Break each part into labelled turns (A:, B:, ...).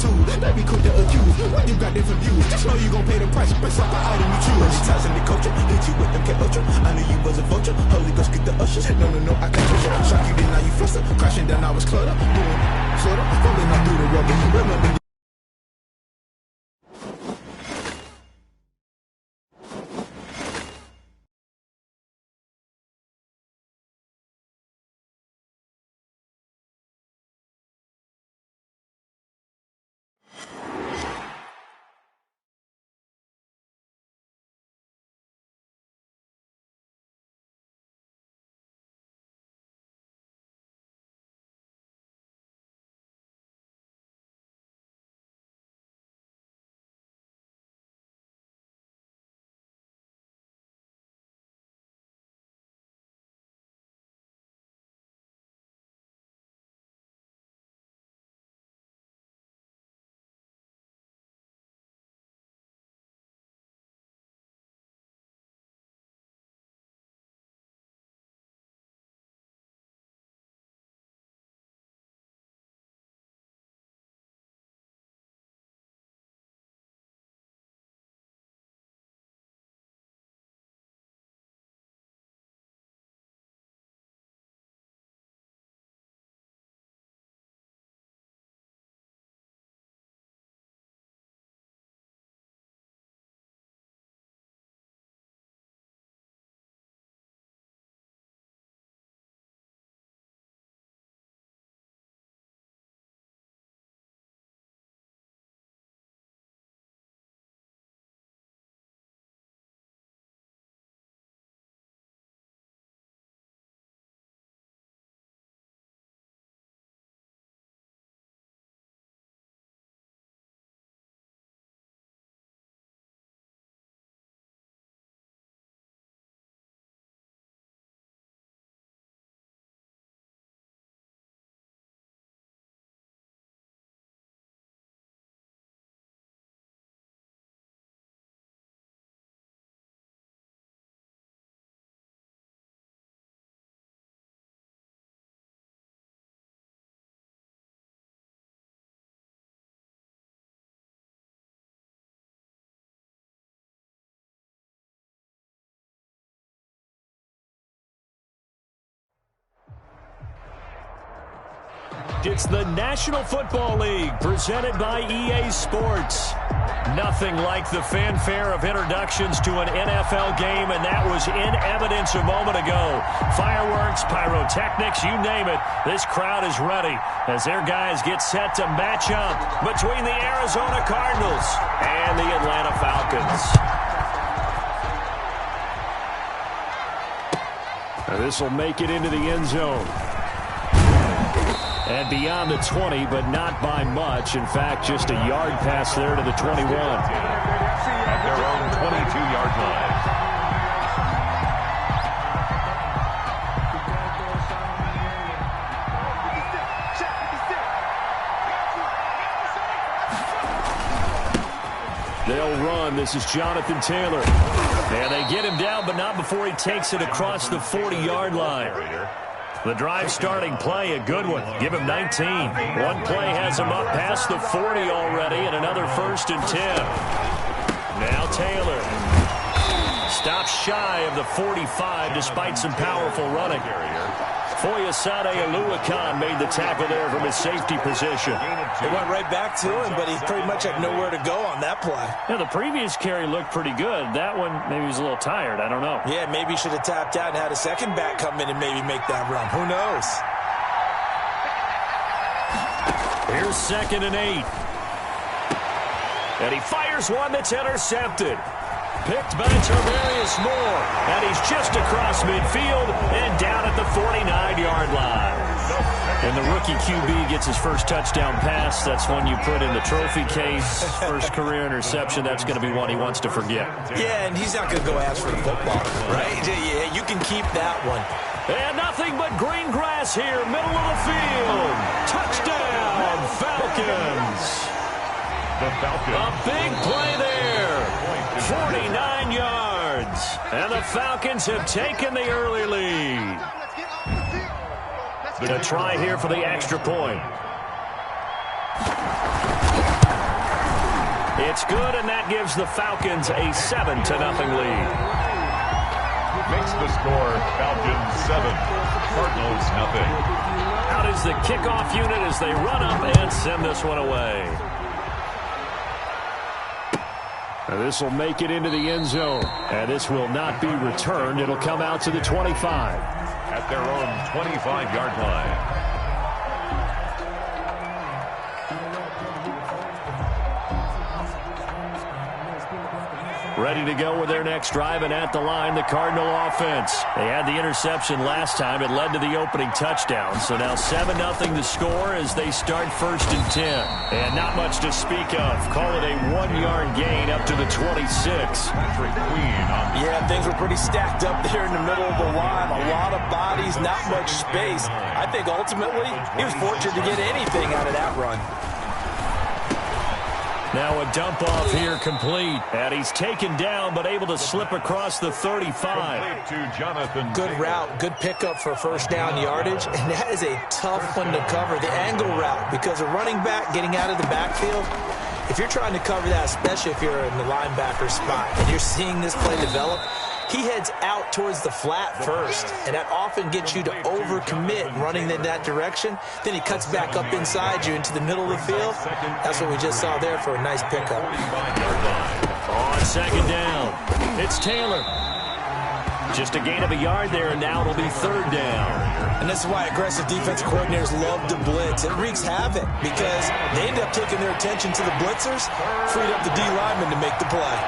A: attitude. They be quick to accuse when you got different views. Just know you gon' pay the price based off the item you choose. Many times in the culture, hit you with them Ultra. I knew you was a vulture. Holy Ghost get the ushers. No, I can't trust you. Shock you, then now you fluster. Crashing down, I was cluttered. Doing sorta, rolling up through the rubber. Remember.
B: It's the National Football League presented by EA Sports. Nothing like the fanfare of introductions to an NFL game, and that was in evidence a moment ago. Fireworks, pyrotechnics, you name it. This crowd is ready as their guys get set to match up between the Arizona Cardinals and the Atlanta Falcons. This will make it into the end zone. And beyond the 20, but not by much. In fact, just a yard pass there to the 21.
C: At their own 22-yard line.
B: They'll run. This is Jonathan Taylor. And they get him down, but not before he takes it across the 40-yard line. The drive starting play, a good one. Give him 19. One play has him up past the 40 already, and another 1st and 10. Now Taylor. Stops shy of the 45 despite some powerful running. Foyesade Oluwakan made the tackle there from his safety position.
D: It went right back to him, but he pretty much had nowhere to go on that play.
B: Yeah, the previous carry looked pretty good. That one, maybe he was a little tired. I don't know.
D: Yeah, maybe he should have tapped out and had a second back come in and maybe make that run. Who knows?
B: Here's 2nd and 8. And he fires one that's intercepted. Picked by Tarvarius Moore. And he's just across midfield and down at the 49-yard line. And the rookie QB gets his first touchdown pass. That's one you put in the trophy case. First career interception, that's going to be one he wants to forget.
D: Yeah, and he's not going to go ask for the football, right? Yeah, you can keep that one.
B: And nothing but green grass here, middle of the field. Touchdown, Falcons.
C: The Falcons.
B: A big play there. 49 yards. And the Falcons have taken the early lead. A try here for the extra point. It's good, and that gives the Falcons a 7-0 lead.
C: Makes the score Falcons 7, Cardinals nothing.
B: Out is the kickoff unit as they run up and send this one away. This will make it into the end zone, and this will not be returned. It'll come out to the 25.
C: At their own 25-yard line.
B: Ready to go with their next drive, and at the line, the Cardinal offense. They had the interception last time. It led to the opening touchdown. So now 7-0 the score as they start 1st and 10. And not much to speak of. Call it a 1-yard gain up to the 26.
D: Yeah, things were pretty stacked up there in the middle of the line. A lot of bodies, not much space. I think ultimately he was fortunate to get anything out of that run.
B: Now a dump off here complete. And he's taken down but able to slip across the 35.
D: Good route, good pickup for first down yardage. And that is a tough one to cover, the angle route, because a running back getting out of the backfield, if you're trying to cover that, especially if you're in the linebacker spot and you're seeing this play develop, he heads out towards the flat first, and that often gets you to overcommit running in that direction. Then he cuts back up inside you into the middle of the field. That's what we just saw there for a nice pickup.
B: On 2nd down, it's Taylor. Just a gain of a yard there, and now it'll be 3rd down.
D: And this is why aggressive defense coordinators love to blitz. It wreaks havoc because they end up taking their attention to the blitzers, freed up the D lineman to make the play.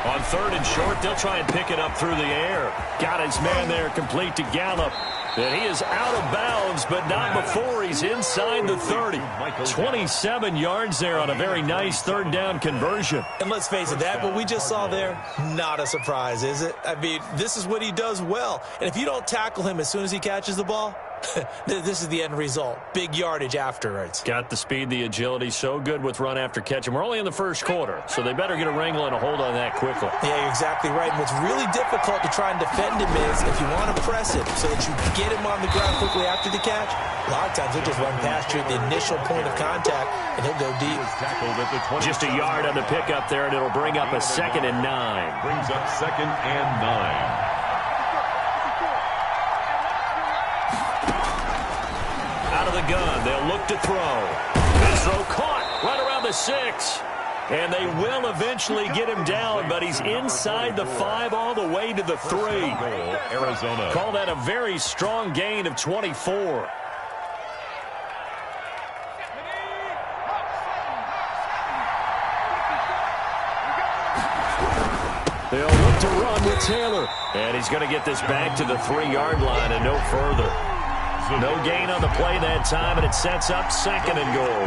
B: On 3rd and short, they'll try and pick it up through the air. Got his man there complete to Gallup. And he is out of bounds, but not before he's inside the 30. 27 yards there on a very nice 3rd down conversion.
D: And let's face it, that what we just saw there, not a surprise, is it? I mean, this is what he does well. And if you don't tackle him as soon as he catches the ball, this is the end result. Big yardage afterwards.
B: Got the speed, the agility, so good with run after catch. And we're only in the 1st quarter, so they better get a wrangle and a hold on that quickly.
D: Yeah, you're exactly right. And what's really difficult to try and defend him is if you want to press it so that you get him on the ground quickly after the catch, a lot of times he'll just run past you at the initial point of contact, and he'll go deep.
B: Just a yard on the pickup there, and it'll bring up a 2nd and 9.
C: Brings up 2nd and 9.
B: Out of the gun, they'll look to throw. This throw caught right around the 6. And they will eventually get him down, but he's inside the 5 all the way to the 3.
C: Arizona.
B: Call that a very strong gain of 24. They'll look to run with Taylor. And he's going to get this back to the 3-yard line and no further. No gain on the play that time, and it sets up 2nd and goal.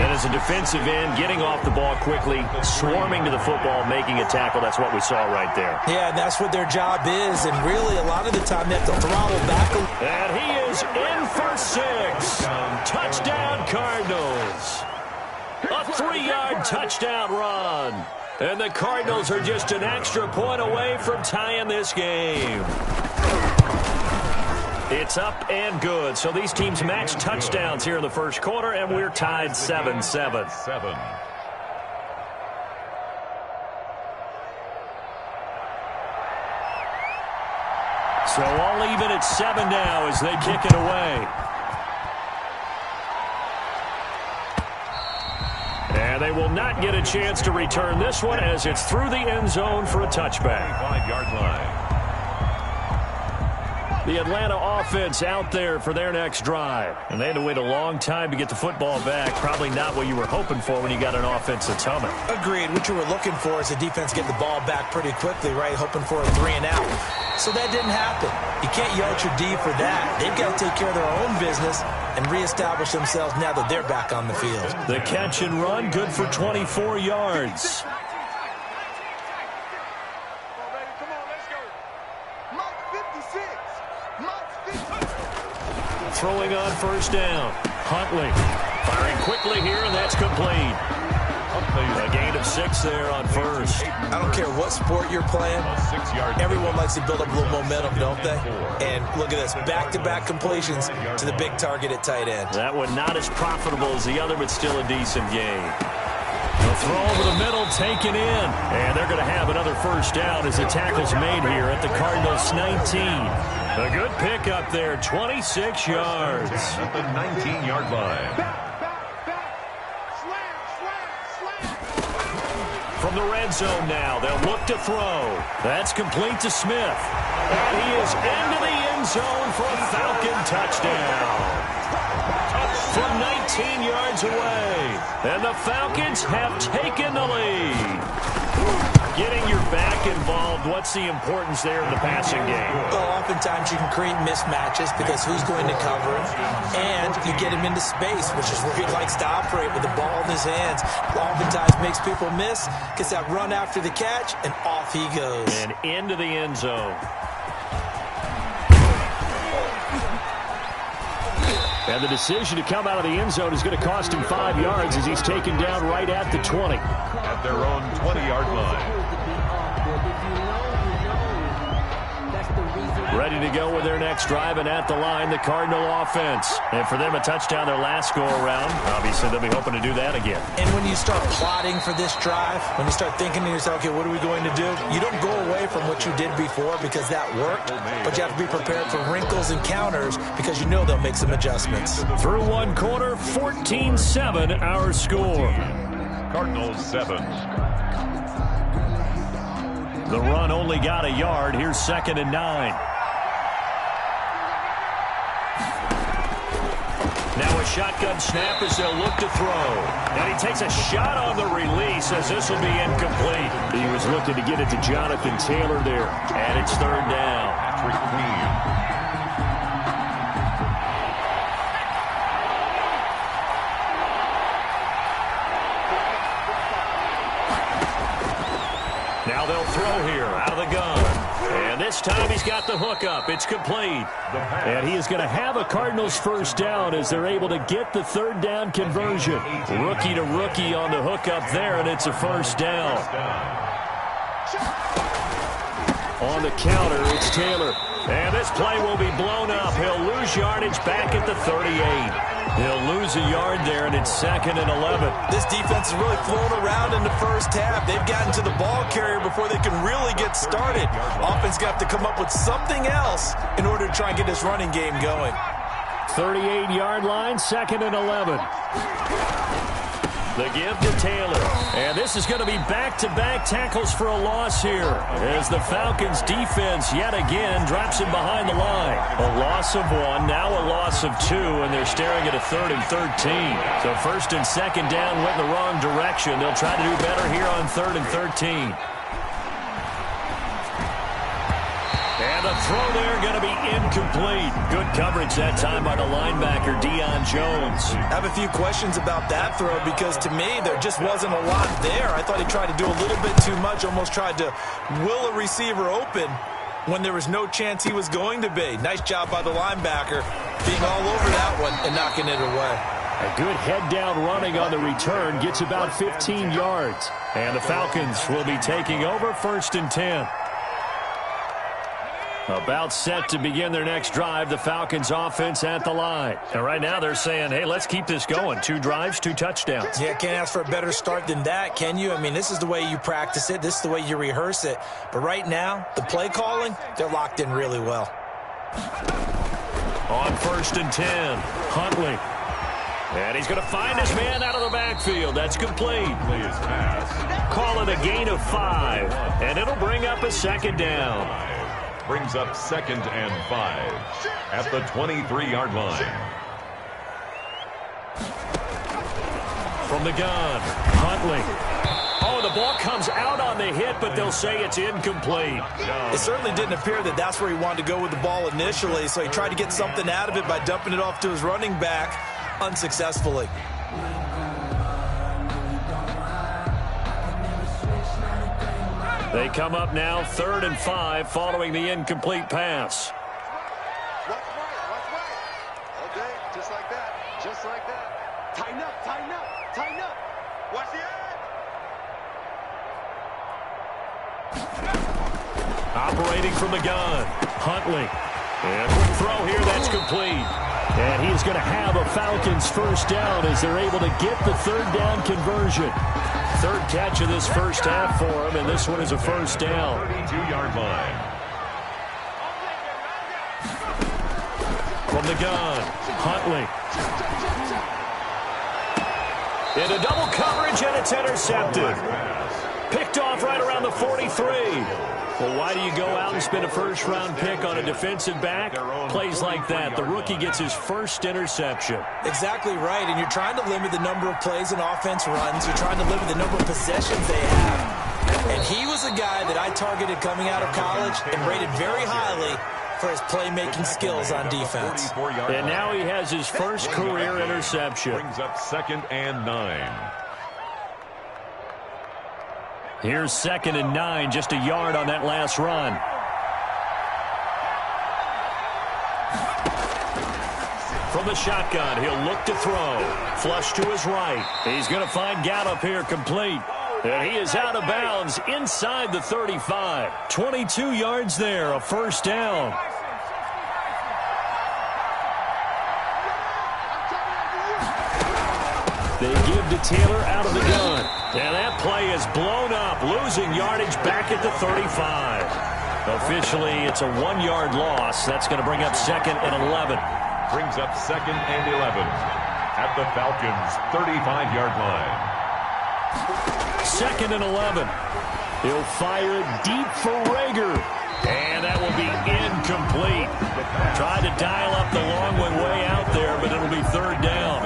B: And as a defensive end, getting off the ball quickly, swarming to the football, making a tackle, that's what we saw right there.
D: Yeah, and that's what their job is, and really a lot of the time they have to throttle back.
B: And he is in for 6. Touchdown, Cardinals. A 3-yard touchdown run. And the Cardinals are just an extra point away from tying this game. It's up and good. So these teams match touchdowns here in the 1st quarter, and we're tied 7-7. So all even at 7 now as they kick it away. And they will not get a chance to return this one as it's through the end zone for a touchback.
C: 5-yard line.
B: The Atlanta offense out there for their next drive. And they had to wait a long time to get the football back. Probably not what you were hoping for when you got an offense that's humming.
D: Agreed. What you were looking for is the defense get the ball back pretty quickly, right? Hoping for a 3 and out. So that didn't happen. You can't yell at your D for that. They've got to take care of their own business and reestablish themselves now that they're back on the field.
B: The catch and run, good for 24 yards. Throwing on 1st down. Huntley firing quickly here, and that's complete. A gain of 6 there on first.
D: I don't care what sport you're playing. Everyone likes to build up a little momentum, don't they? And look at this, back-to-back completions to the big target at tight end.
B: That one not as profitable as the other, but still a decent gain. The throw over the middle, taken in. And they're going to have another first down as the tackle's made here at the Cardinals' 19. A good pickup there, 26 yards.
C: At the 19-yard line.
B: From the red zone now, they'll look to throw. That's complete to Smith. And he is into the end zone for a Falcon touchdown. From 19 yards away. And the Falcons have taken the lead. Getting your back involved, what's the importance there in the passing game?
D: Well, oftentimes you can create mismatches because who's going to cover him, and you get him into space, which is where he likes to operate with the ball in his hands. Oftentimes makes people miss, gets that run after the catch, and off he goes.
B: And into the end zone. And the decision to come out of the end zone is going to cost him 5 yards as he's taken down right at the 20.
C: At their own 20-yard line.
B: Ready to go with their next drive, and at the line, the Cardinal offense. And for them, a touchdown their last go-around. Obviously, they'll be hoping to do that again.
D: And when you start plotting for this drive, when you start thinking to yourself, okay, what are we going to do? You don't go away from what you did before because that worked, but you have to be prepared for wrinkles and counters because you know they'll make some adjustments.
B: Through one quarter, 14-7 our score.
C: Cardinals 7.
B: The run only got a yard. Here's 2nd and 9. Now a shotgun snap as they'll look to throw. And he takes a shot on the release as this will be incomplete. He was looking to get it to Jonathan Taylor there. And it's 3rd down.
C: Patrick Queen.
B: Now they'll throw here out of the gun. And this time he's got the hookup. It's complete. And he is going to have a Cardinals first down as they're able to get the 3rd down conversion. Rookie to rookie on the hookup there, and it's a first down. On the counter, it's Taylor. And this play will be blown up. He'll lose yardage back at the 38. He'll lose a yard there, and it's 2nd and 11.
D: This defense has really flown around in the first half. They've gotten to the ball carrier before they can really get started. Offense got to come up with something else in order to try and get this running game going.
B: 38-yard line, 2nd and 11. The give to Taylor. And this is going to be back-to-back tackles for a loss here as the Falcons defense yet again drops him behind the line. A loss of 1, now a loss of 2, and they're staring at a 3rd and 13. So 1st and 2nd down went in the wrong direction. They'll try to do better here on 3rd and 13. And the throw there going to be incomplete. Good coverage that time by the linebacker, Deion Jones.
D: I have a few questions about that throw because to me there just wasn't a lot there. I thought he tried to do a little bit too much, almost tried to will a receiver open when there was no chance he was going to be. Nice job by the linebacker being all over that one and knocking it away.
B: A good head-down running on the return gets about 15 yards. And the Falcons will be taking over 1st and 10. About set to begin their next drive, the Falcons offense at the line. And right now they're saying, hey, let's keep this going. 2 drives, 2 touchdowns.
D: Yeah, can't ask for a better start than that, can you? I mean, this is the way you practice it. This is the way you rehearse it. But right now, the play calling, they're locked in really well.
B: On 1st and 10, Huntley. And he's going to find his man out of the backfield. That's complete. Call it a gain of 5. And it'll bring up a 2nd down.
C: Brings up 2nd and 5 at the 23-yard line.
B: From the gun, Huntley. Oh, the ball comes out on the hit, but they'll say it's incomplete.
D: It certainly didn't appear that that's where he wanted to go with the ball initially, so he tried to get something out of it by dumping it off to his running back unsuccessfully.
B: They come up now 3rd and 5 following the incomplete pass.
E: Watch right. Okay, just like that. Just like that. Tighten up, tighten up, tighten up. Watch the edge.
B: Operating from the gun, Huntley. And quick throw here, that's complete. And he's going to have a Falcons first down as they're able to get the third down conversion. Third catch of this first half for him, and this one is a first down.
C: 32-yard line.
B: From the gun, Huntley. Into double coverage, and it's intercepted. Picked off right around the 43. Well, why do you go out and spend a first-round pick on a defensive back? Plays like that. The rookie gets his first interception.
D: Exactly right, and you're trying to limit the number of plays an offense runs. You're trying to limit the number of possessions they have. And he was a guy that I targeted coming out of college and rated very highly for his playmaking skills on defense.
B: And now he has his first career interception.
C: Brings up 2nd and 9.
B: Here's 2nd and 9, just a yard on that last run. From the shotgun, he'll look to throw. Flush to his right. He's going to find Gallup here complete. And he is out of bounds inside the 35. 22 yards there, a first down. They give to Taylor out of the gun. And that play is blown up, losing yardage back at the 35. Officially, it's a 1-yard loss. That's going to bring up 2nd and 11.
C: Brings up 2nd and 11 at the Falcons' 35-yard line.
B: 2nd and 11. He'll fire it deep for Rager. And that will be incomplete. Tried to dial up the long one way out there, but it'll be third down.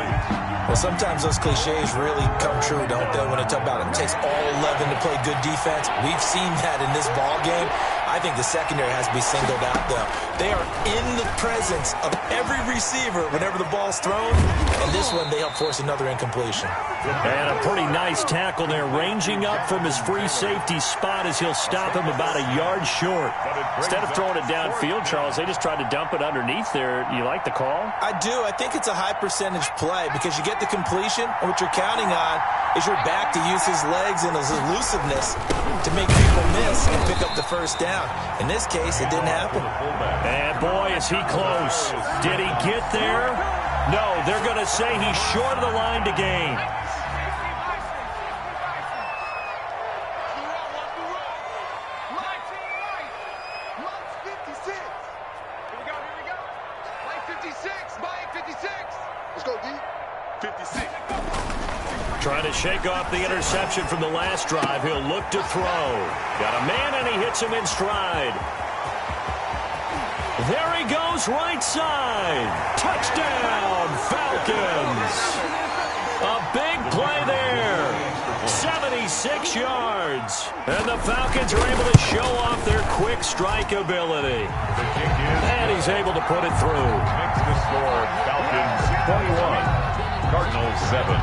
D: Well, sometimes those cliches really come true, don't they, when they talk about it takes all 11 to play good defense. We've seen that in this ball game. I think the secondary has to be singled out, though. They are in the presence of every receiver whenever the ball's thrown, and this one they help force another incompletion.
B: And a pretty nice tackle there, ranging up from his free safety spot as he'll stop him about a yard short. Instead of throwing it downfield, Charles, they just tried to dump it underneath there. You like the call?
D: I do. I think it's a high-percentage play because you get the completion, and what you're counting on is your back to use his legs and his elusiveness to make people miss and pick up the first down. In this case, it didn't happen.
B: And boy, is he close. Did he get there? No, they're going to say he's short of the line to gain. Trying to shake off the interception from the last drive. He'll look to throw. Got a man, and he hits him in stride. There he goes, right side. Touchdown, Falcons. A big play there. 76 yards. And the Falcons are able to show off their quick strike ability. And he's able to put it through.
C: Makes the score Falcons 21, Cardinals 7.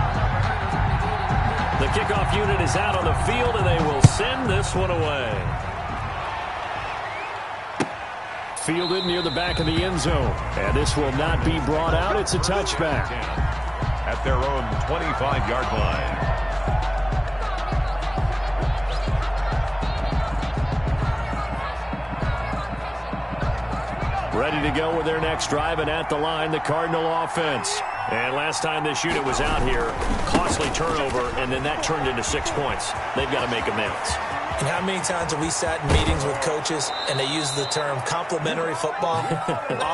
B: The kickoff unit is out on the field, and they will send this one away. Fielded near the back of the end zone. And this will not be brought out. It's a touchback.
C: At their own 25-yard line.
B: Ready to go with their next drive, and at the line, the Cardinal offense. And last time this unit was out here, costly turnover, and then that turned into 6 points. They've got to make amends.
D: And how many times have we sat in meetings with coaches and they use the term complementary football?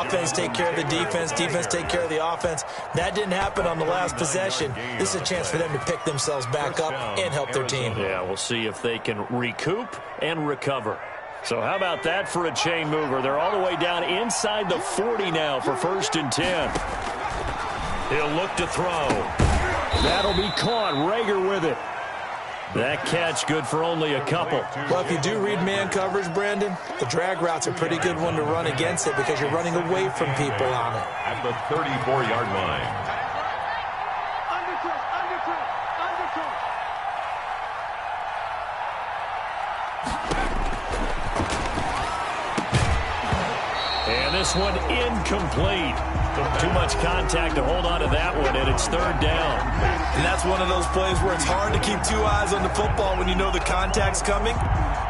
D: Offense take care of the defense, defense take care of the offense. That didn't happen on the last possession. This is a chance for them to pick themselves back up and help their team.
B: Yeah, we'll see if they can recoup and recover. So how about that for a chain mover? They're all the way down inside the 40 now for 1st and 10. He'll look to throw. That'll be caught. Rager with it. That catch good for only a couple.
D: Well, if you do read man coverage, Brandon, the drag route's a pretty good one to run against it because you're running away from people on it.
C: At the 34-yard line.
B: And this one incomplete. Too much contact to hold on to that one, and it's 3rd down.
D: And that's one of those plays where it's hard to keep 2 eyes on the football when you know the contact's coming.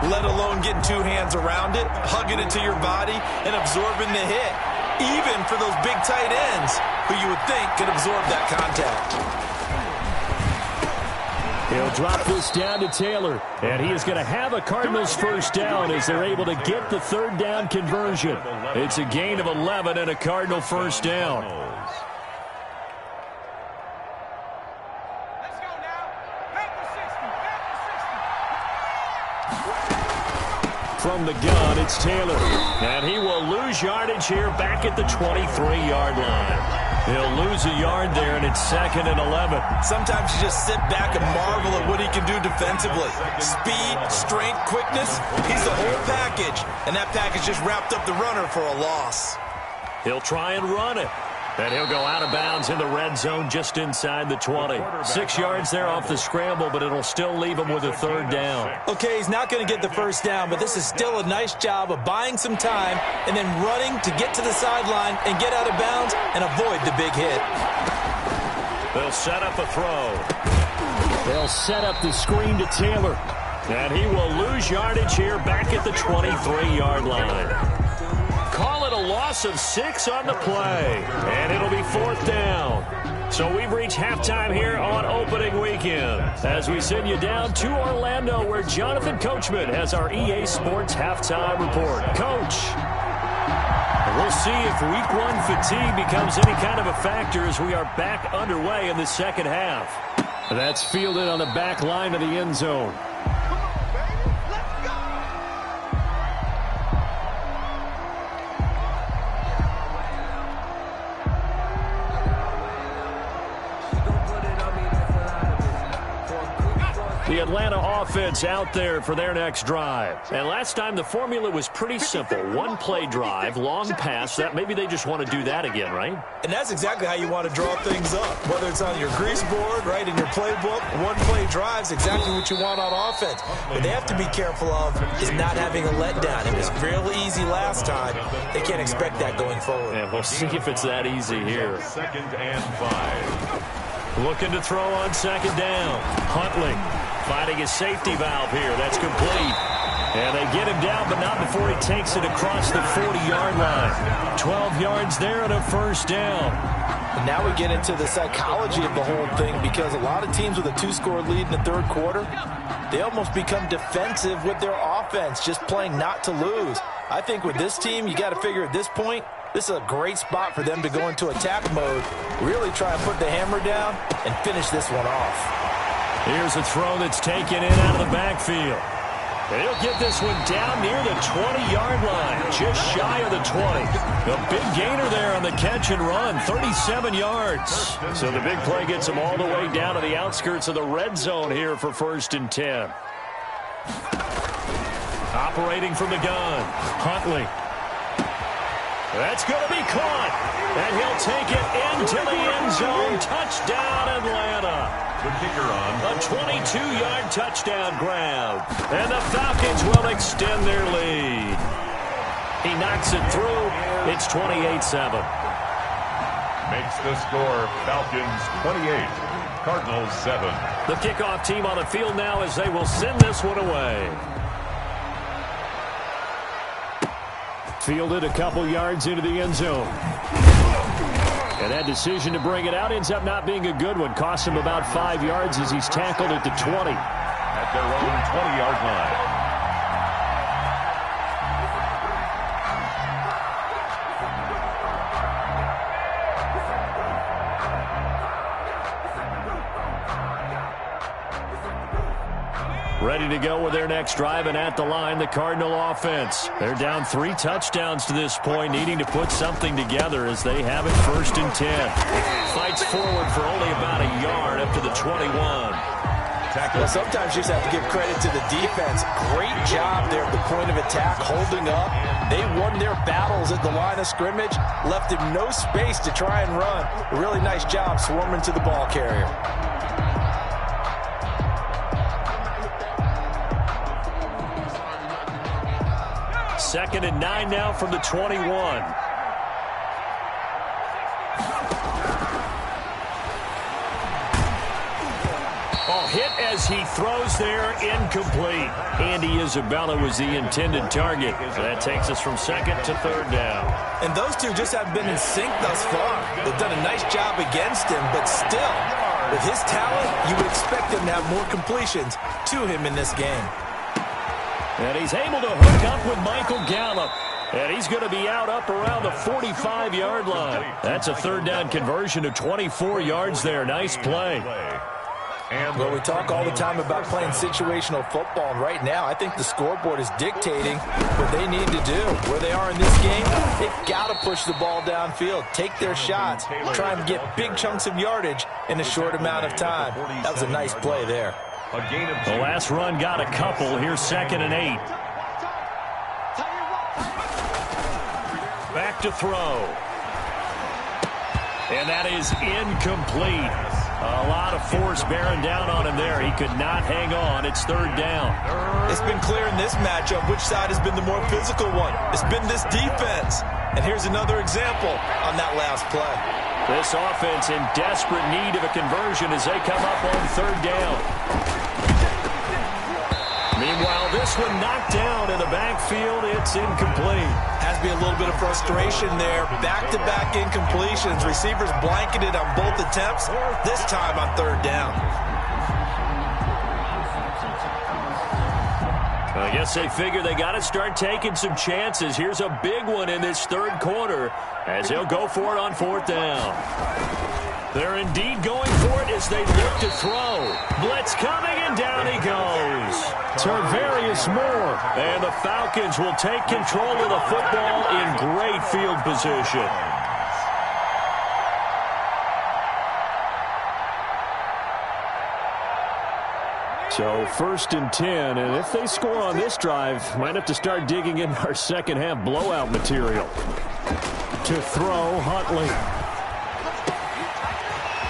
D: let alone getting two hands around it, hugging it to your body, and absorbing the hit. Even for those big tight ends who you would think could absorb that contact.
B: He'll drop this down to Taylor, and he is going to have a Cardinals first down as they're able to get the third down conversion. It's a gain of 11 and a Cardinal first down. From the gun, it's Taylor. And he will lose yardage here back at the 23-yard line. He'll lose a yard there, and it's 2nd and 11.
D: Sometimes you just sit back and marvel at what he can do defensively. Speed, strength, quickness. He's the whole package. And that package just wrapped up the runner for a loss.
B: He'll try and run it. And he'll go out of bounds in the red zone just inside the 20. 6 yards there off the scramble, but it'll still leave him with a third down.
D: Okay, he's not going to get the first down, but this is still a nice job of buying some time and then running to get to the sideline and get out of bounds and avoid the big hit.
B: They'll set up a throw. They'll set up the screen to Taylor. And he will lose yardage here back at the 23-yard line. Call it a loss of 6 on the play. And it'll be 4th down. So we've reached halftime here on opening weekend as we send you down to Orlando where Jonathan Coachman has our EA Sports halftime report. Coach, we'll see if week 1 fatigue becomes any kind of a factor as we are back underway in the second half. That's fielded on the back line of the end zone. The Atlanta offense out there for their next drive. And last time the formula was pretty simple. One play drive, long pass. That maybe they just want to do that again, right?
D: And that's exactly how you want to draw things up. Whether it's on your grease board, right, in your playbook, one play drive's exactly what you want on offense. What they have to be careful of is not having a letdown. It was real easy last time. They can't expect that going forward.
B: And we'll see if it's that easy here.
C: 2nd and 5.
B: Looking to throw on 2nd down. Huntley finding his safety valve here. That's complete. And they get him down, but not before he takes it across the 40-yard line. 12 yards there and a first down.
D: And now we get into the psychology of the whole thing because a lot of teams with a 2-score lead in the third quarter, they almost become defensive with their offense, just playing not to lose. I think with this team, you got to figure at this point, this is a great spot for them to go into attack mode, really try and put the hammer down and finish this one off.
B: Here's a throw that's taken in out of the backfield. And he'll get this one down near the 20-yard line, just shy of the 20. A big gainer there on the catch and run, 37 yards. So the big play gets him all the way down to the outskirts of the red zone here for 1st and 10. Operating from the gun, Huntley. That's going to be caught. And he'll take it into the end zone. Touchdown, Atlanta.
C: The kicker on.
B: A 22-yard touchdown grab. And the Falcons will extend their lead. He knocks it through. It's 28-7.
C: Makes the score Falcons 28, Cardinals 7.
B: The kickoff team on the field now as they will send this one away. Fielded a couple yards into the end zone. And that decision to bring it out ends up not being a good one. Costs him about 5 yards as he's tackled at the 20.
C: At their own 20-yard line.
B: Ready to go with their next drive, and at the line, the Cardinal offense. They're down 3 touchdowns to this point, needing to put something together as they have it 1st and 10. Fights forward for only about a yard up to the 21.
D: Well, sometimes you just have to give credit to the defense. Great job there at the point of attack, holding up. They won their battles at the line of scrimmage, left him no space to try and run. A really nice job swarming to the ball carrier.
B: 2nd and 9 now from the 21. Oh, hit as he throws there, incomplete. Andy Isabella was the intended target. That takes us from second to third down.
D: And those two just have been in sync thus far. They've done a nice job against him, but still, with his talent, you would expect him to have more completions to him in this game.
B: And he's able to hook up with Michael Gallup. And he's going to be out up around the 45-yard line. That's a third down conversion of 24 yards there. Nice play.
D: Well, we talk all the time about playing situational football, and right now I think the scoreboard is dictating what they need to do. Where they are in this game, they've got to push the ball downfield, take their shots, try and get big chunks of yardage in a short amount of time. That was a nice play there.
B: The last run got a couple. Here's 2nd and 8. Back to throw. And that is incomplete. A lot of force bearing down on him there. He could not hang on. It's third down.
D: It's been clear in this matchup which side has been the more physical one. It's been this defense. And here's another example on that last play.
B: This offense in desperate need of a conversion as they come up on third down. Meanwhile, this one knocked down in the backfield. It's incomplete.
D: Has to be a little bit of frustration there. Back-to-back incompletions. Receivers blanketed on both attempts, this time on third down.
B: I guess they figure they got to start taking some chances. Here's a big one in this third quarter as they'll go for it on fourth down. They're indeed going for it as they look to throw. Blitz coming, and down he goes. Tarvarius Moore. And the Falcons will take control of the football in great field position. So 1st and 10, and if they score on this drive, might have to start digging in our second half blowout material. To throw, Huntley.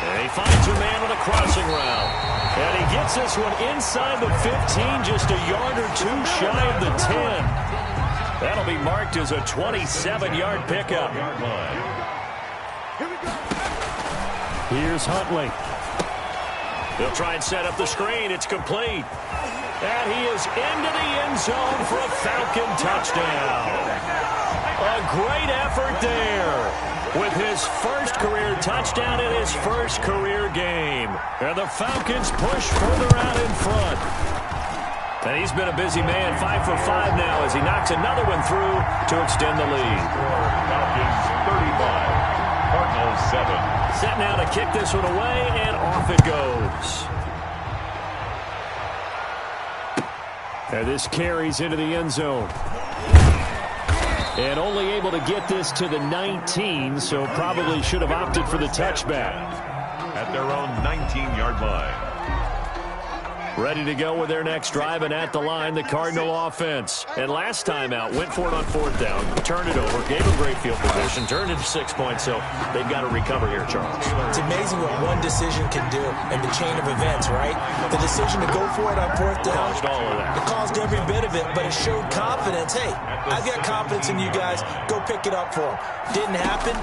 B: And he finds a man on a crossing route. And he gets this one inside the 15, just a yard or two shy of the 10. That'll be marked as a 27-yard pickup. Here's Huntley. He'll try and set up the screen. It's complete. And he is into the end zone for a Falcon touchdown. A great effort there with his first career touchdown in his first career game. And the Falcons push further out in front. And he's been a busy man, 5 for 5 now as he knocks another one through to extend the lead.
C: Falcons 35, Cardinals 7.
B: Set now to kick this one away, and off it goes. And this carries into the end zone. And only able to get this to the 19, so probably should have opted for the touchback.
C: At their own 19-yard line.
B: Ready to go with their next drive, and at the line, the Cardinal offense. And last time out, went for it on fourth down, turned it over, gave a great field position, turned it to 6 points, so they've got to recover here, Charles.
D: It's amazing what one decision can do in the chain of events, right? The decision to go for it on fourth down.
B: Caused all of that.
D: It caused every bit of it, but it showed confidence. Hey, I've got confidence in you guys. Go pick it up for them. Didn't happen.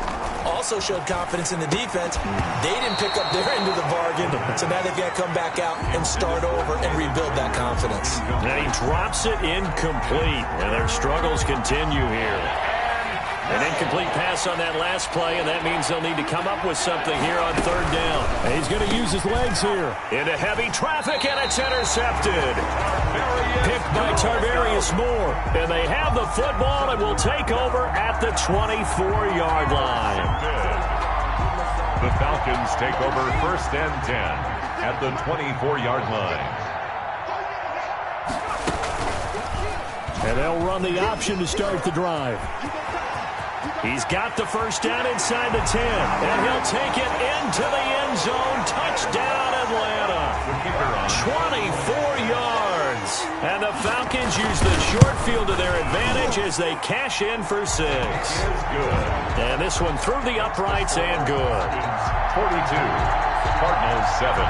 D: Also showed confidence in the defense. They didn't pick up their end of the bargain, so now they've got to come back out and start over and rebuild that confidence.
B: And he drops it incomplete, and their struggles continue here. An incomplete pass on that last play, and that means they'll need to come up with something here on third down. And he's going to use his legs here. Into heavy traffic, and it's intercepted. Picked by Tarvarius Moore. And they have the football and will take over at the 24-yard line.
C: The Falcons take over 1st and 10 at the 24-yard line.
B: And they'll run the option to start the drive. He's got the first down inside the 10, and he'll take it into the end zone. Touchdown, Atlanta. 24 yards. And the Falcons use the short field to their advantage as they cash in for 6. And this one through the uprights and good.
C: 42, Cardinals 7.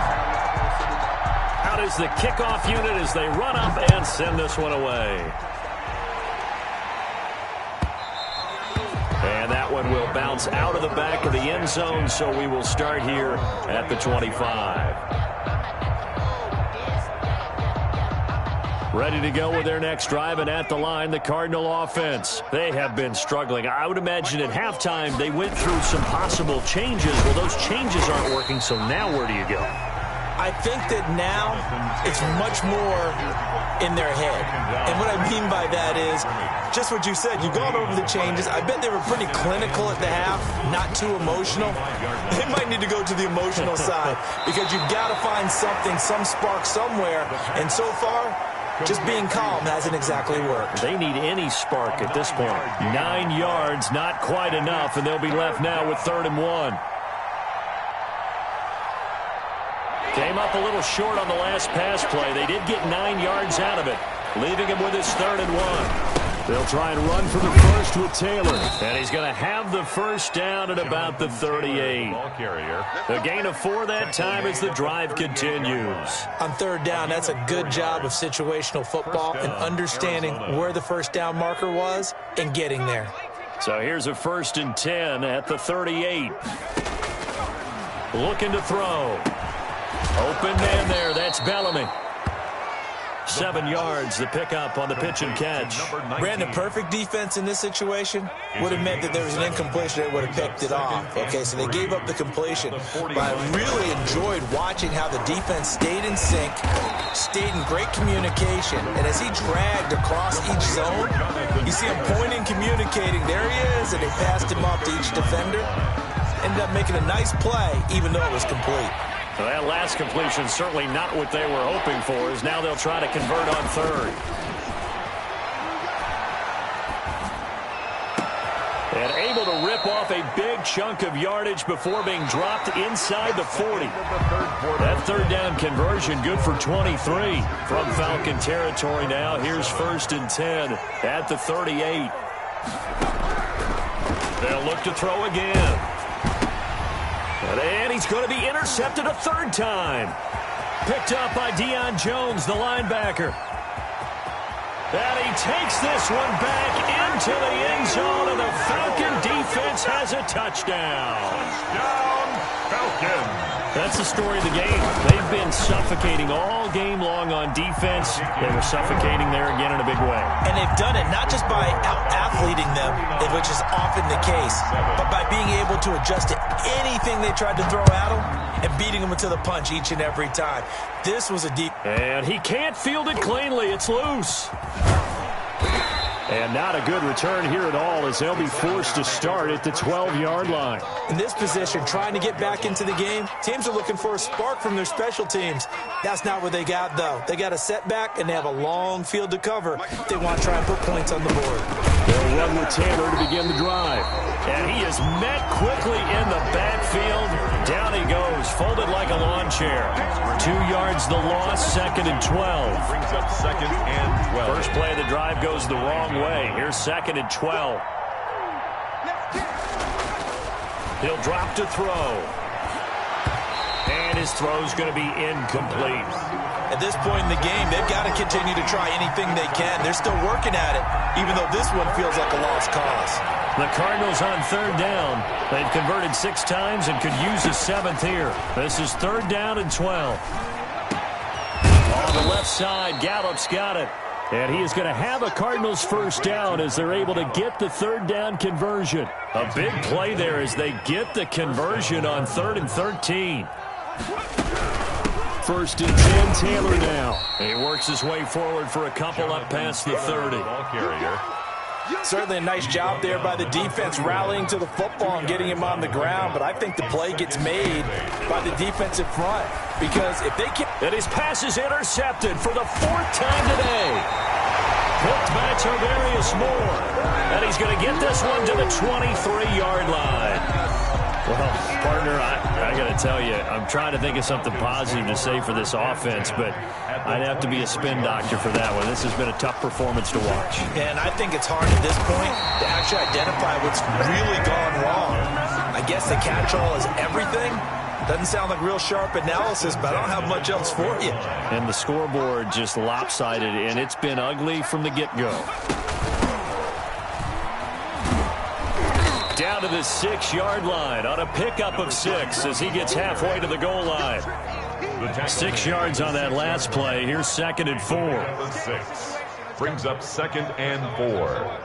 B: Out is the kickoff unit as they run up and send this one away. And that one will bounce out of the back of the end zone, so we will start here at the 25. Ready to go with their next drive, and at the line, the Cardinal offense. They have been struggling. I would imagine at halftime they went through some possible changes. Well, those changes aren't working, so now where do you go?
D: I think that now it's much more in their head. And what I mean by that is just what you said. You've gone over the changes. I bet they were pretty clinical at the half, not too emotional. They might need to go to the emotional side because you've got to find something, some spark somewhere. And so far, just being calm hasn't exactly worked.
B: They need any spark at this point. 9 yards, not quite enough, and they'll be left now with 3rd and 1. Came up a little short on the last pass play. They did get 9 yards out of it, leaving him with his 3rd and 1. They'll try and run for the first with Taylor. And he's going to have the first down at about the 38. A gain of 4 that time as the drive continues.
D: On 3rd down, that's a good job of situational football and understanding where the first down marker was and getting there.
B: So here's a 1st and 10 at the 38. Looking to throw. Open man there. That's Bellamy. 7 yards, the pickup on the pitch and catch.
D: Brandon, perfect defense in this situation would have meant that there was an incompletion. They would have picked it off. Okay, so they gave up the completion. But I really enjoyed watching how the defense stayed in sync, stayed in great communication. And as he dragged across each zone, you see him pointing, communicating. There he is, and they passed him off to each defender. Ended up making a nice play, even though it was complete.
B: Well, that last completion certainly not what they were hoping for, as now they'll try to convert on 3rd. And able to rip off a big chunk of yardage before being dropped inside the 40. That 3rd down conversion good for 23 from Falcon territory now. Here's 1st and 10 at the 38. They'll look to throw again. And he's going to be intercepted a 3rd time. Picked up by Deion Jones, the linebacker. And he takes this one back into the end zone, and the Falcon defense has a touchdown.
C: Touchdown, Falcons.
B: That's the story of the game. They've been suffocating all game long on defense. They were suffocating there again in a big way.
D: And they've done it not just by out-athleting them, which is often the case, but by being able to adjust to anything they tried to throw at them and beating them to the punch each and every time. This was a deep...
B: And he can't field it cleanly. It's loose. And not a good return here at all, as they'll be forced to start at the 12-yard line.
D: In this position, trying to get back into the game, teams are looking for a spark from their special teams. That's not what they got, though. They got a setback, and they have a long field to cover. They want to try and put points on the board.
B: They'll run with Taylor to begin the drive. And he is met quickly in the backfield. Down he goes, folded like a lawn chair. 2 yards the loss, 2nd and 12.
C: Brings up 2nd and 12.
B: First play of the drive goes the wrong way. Here's 2nd and 12. He'll drop to throw. And his throw's going to be incomplete.
D: At this point in the game, they've got to continue to try anything they can. They're still working at it, even though this one feels like a lost cause.
B: The Cardinals on 3rd down. They've converted 6 times and could use a 7th here. This is 3rd down and 12. On the left side, Gallup's got it. And he is going to have a Cardinals first down as they're able to get the 3rd down conversion. A big play there as they get the conversion on 3rd and 13. 1st and 10, Taylor now. He works his way forward for a couple up past the 30.
C: Ball carrier.
D: Certainly a nice job there by the defense rallying to the football and getting him on the ground, but I think the play gets made by the defensive front because if they can...
B: And his pass is intercepted for the 4th time today. Hooked by Tavarius Moore. And he's going to get this one to the 23-yard line. Well, partner, I got to tell you, I'm trying to think of something positive to say for this offense, but I'd have to be a spin doctor for that one. This has been a tough performance to watch.
D: And I think it's hard at this point to actually identify what's really gone wrong. I guess the catch-all is everything. Doesn't sound like real sharp analysis, but I don't have much else for you.
B: And the scoreboard just lopsided, and it's been ugly from the get-go. Down to the 6-yard line on a pickup of 6 as he gets halfway to the goal line. 6 yards on that last play. Here's 2nd and 4.
C: 6 brings up 2nd and 4.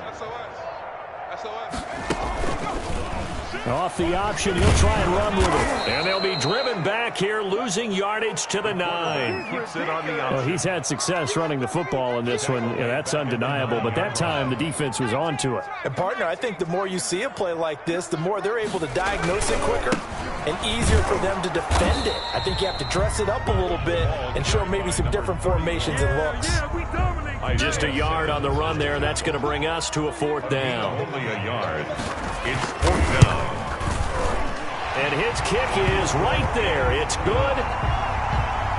B: Off the option, he'll try and run with it. And they'll be driven back here, losing yardage to the 9.
C: Keeps it on the
B: Well,
C: option.
B: he's had success running the football in this one. Yeah, that's undeniable. But that time, the defense was on to it.
D: And, partner, I think the more you see a play like this, the more they're able to diagnose it quicker and easier for them to defend it. I think you have to dress it up a little bit and show maybe some different formations and looks.
B: Just a yard on the run there, and that's going to bring us to a 4th down.
C: Only a yard. It's 4th down.
B: And his kick is right there. It's good.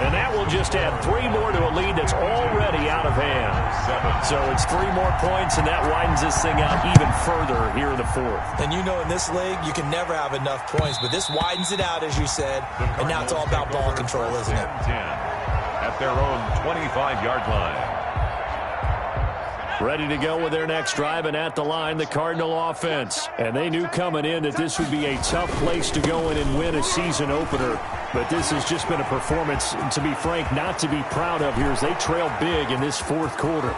B: And that will just add 3 more to a lead that's already out of hand.
C: 7.
B: So it's 3 more points, and that widens this thing out even further here in the 4th.
D: And you know in this league, you can never have enough points, but this widens it out, as you said, and now it's all about ball control, isn't it?
C: 10 at their own 25-yard line.
B: Ready to go with their next drive, and at the line, the Cardinal offense. And they knew coming in that this would be a tough place to go in and win a season opener. But this has just been a performance, to be frank, not to be proud of here as they trail big in this 4th quarter.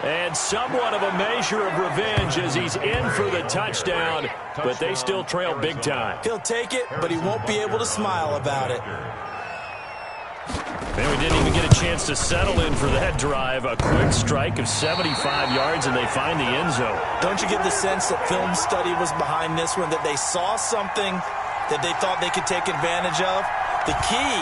B: And somewhat of a measure of revenge as he's in for the touchdown, but they still trail big time.
D: He'll take it, but he won't be able to smile about it.
B: And we didn't even get a chance to settle in for that drive. A quick strike of 75 yards, and they find the end zone.
D: Don't you get the sense that film study was behind this one, that they saw something that they thought they could take advantage of? The key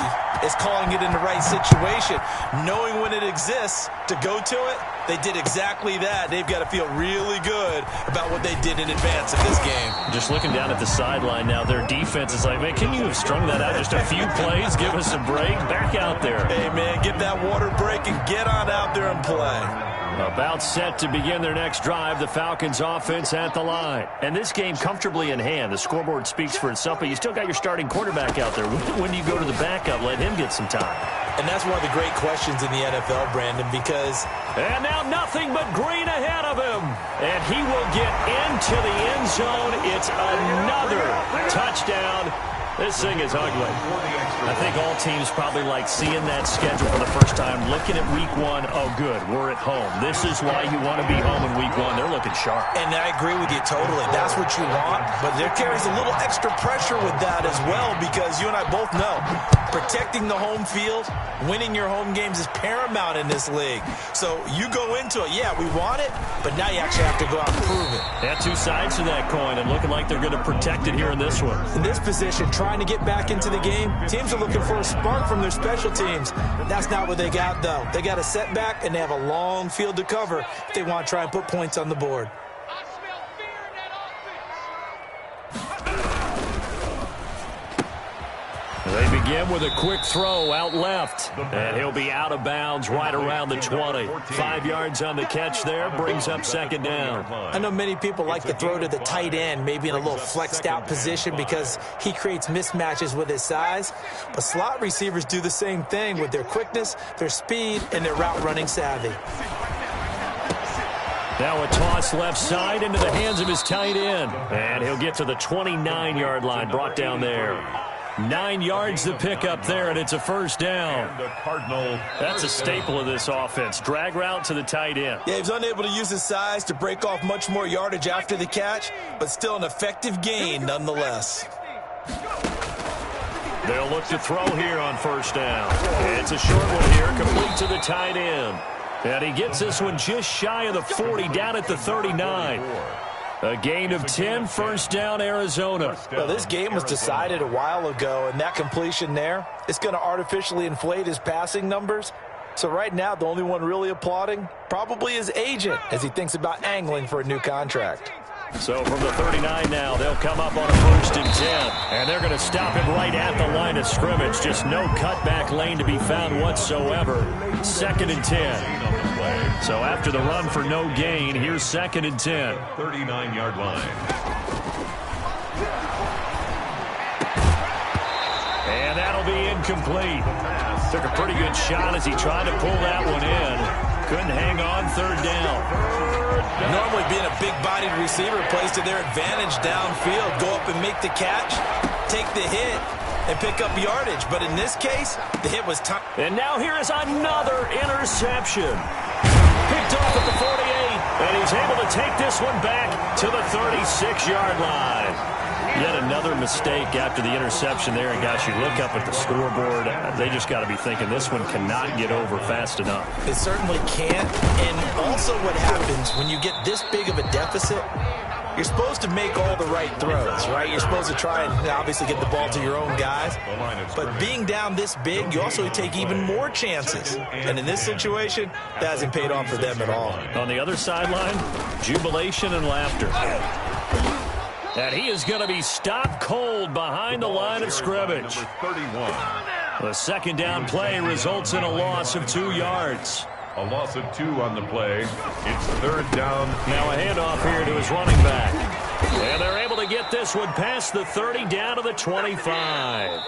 D: is calling it in the right situation, knowing when it exists to go to it. They did exactly that. They've got to feel really good about what they did in advance of this game.
B: Just looking down at the sideline now, their defense is like, man, can you have strung that out just a few plays? Give us a break. Back out there.
D: Hey, man, get that water break and get on out there and play.
B: About set to begin their next drive, the Falcons offense at the line. And this game comfortably in hand. The scoreboard speaks for itself, but you still got your starting quarterback out there. When do you go to the backup? Let him get some time.
D: And that's one of the great questions in the NFL, Brandon, because...
B: And now nothing but green ahead of him. And he will get into the end zone. It's another touchdown. This thing is ugly. I think all teams probably like seeing that schedule for the first time, looking at week 1. Oh, good, we're at home. This is why you want to be home in week 1. They're looking sharp.
D: And I agree with you totally. That's what you want. But there carries a little extra pressure with that as well, because you and I both know protecting the home field, winning your home games is paramount in this league. So you go into it, yeah, we want it, but now you actually have to go out and prove it.
B: Yeah, 2 sides to that coin, and looking like they're going to protect it here in this one.
D: In this position, trying to get back into the game, teams are looking for a spark from their special teams. That's not what they got, though. They got a setback, and they have a long field to cover if they want to try and put points on the board.
B: They begin with a quick throw out left, and he'll be out of bounds right around the 20. 5 yards on the catch there, brings up 2nd down.
D: I know many people like to throw to the tight end, maybe in a little flexed out position because he creates mismatches with his size. But slot receivers do the same thing with their quickness, their speed, and their route running savvy.
B: Now a toss left side into the hands of his tight end, and he'll get to the 29-yard line, brought down there. 9 yards to pick up there, and it's a 1st down.
C: The Cardinal.
B: That's a staple of this offense. Drag route to the tight end.
D: Yeah, he was unable to use his size to break off much more yardage after the catch, but still an effective gain nonetheless.
B: They'll look to throw here on 1st down. It's a short one here, complete to the tight end. And he gets this one just shy of the 40, down at the 39. A gain of 10, 1st down, Arizona.
D: Well, this game was decided a while ago, and that completion there is going to artificially inflate his passing numbers. So right now, the only one really applauding probably his agent as he thinks about angling for a new contract.
B: So from the 39 now, they'll come up on a 1st and 10. And they're going to stop him right at the line of scrimmage. Just no cutback lane to be found whatsoever. 2nd and 10. So after the run for no gain, here's 2nd and 10.
C: 39-yard line.
B: And that'll be incomplete. Took a pretty good shot as he tried to pull that one in. Couldn't hang on, 3rd down.
D: Normally being a big-bodied receiver plays to their advantage downfield. Go up and make the catch, take the hit, and pick up yardage. But in this case, the hit was time.
B: And now here is another interception. Picked off at the 48, and he's able to take this one back to the 36-yard line. Yet another mistake after the interception there. And, gosh, you look up at the scoreboard, they just got to be thinking this one cannot get over fast enough.
D: It certainly can't. And also what happens when you get this big of a deficit, you're supposed to make all the right throws, right? You're supposed to try and obviously get the ball to your own guys. But being down this big, you also take even more chances. And in this situation, that hasn't paid off for them at all.
B: On the other sideline, jubilation and laughter. And he is going to be stopped cold behind the line of scrimmage. The second down play results in a loss of 2 yards.
C: A loss of 2 on the play. It's third down.
B: Now a handoff here to his running back. And they're able to get this one past the 30 down to the 25.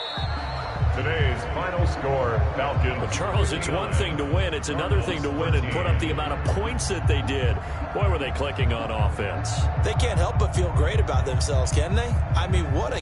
C: Today's final score, Falcons.
B: Well, Charles, it's one thing to win. It's another thing to win and put up the amount of points that they did. Boy, were they clicking on offense.
D: They can't help but feel great about themselves, can they? I mean, what a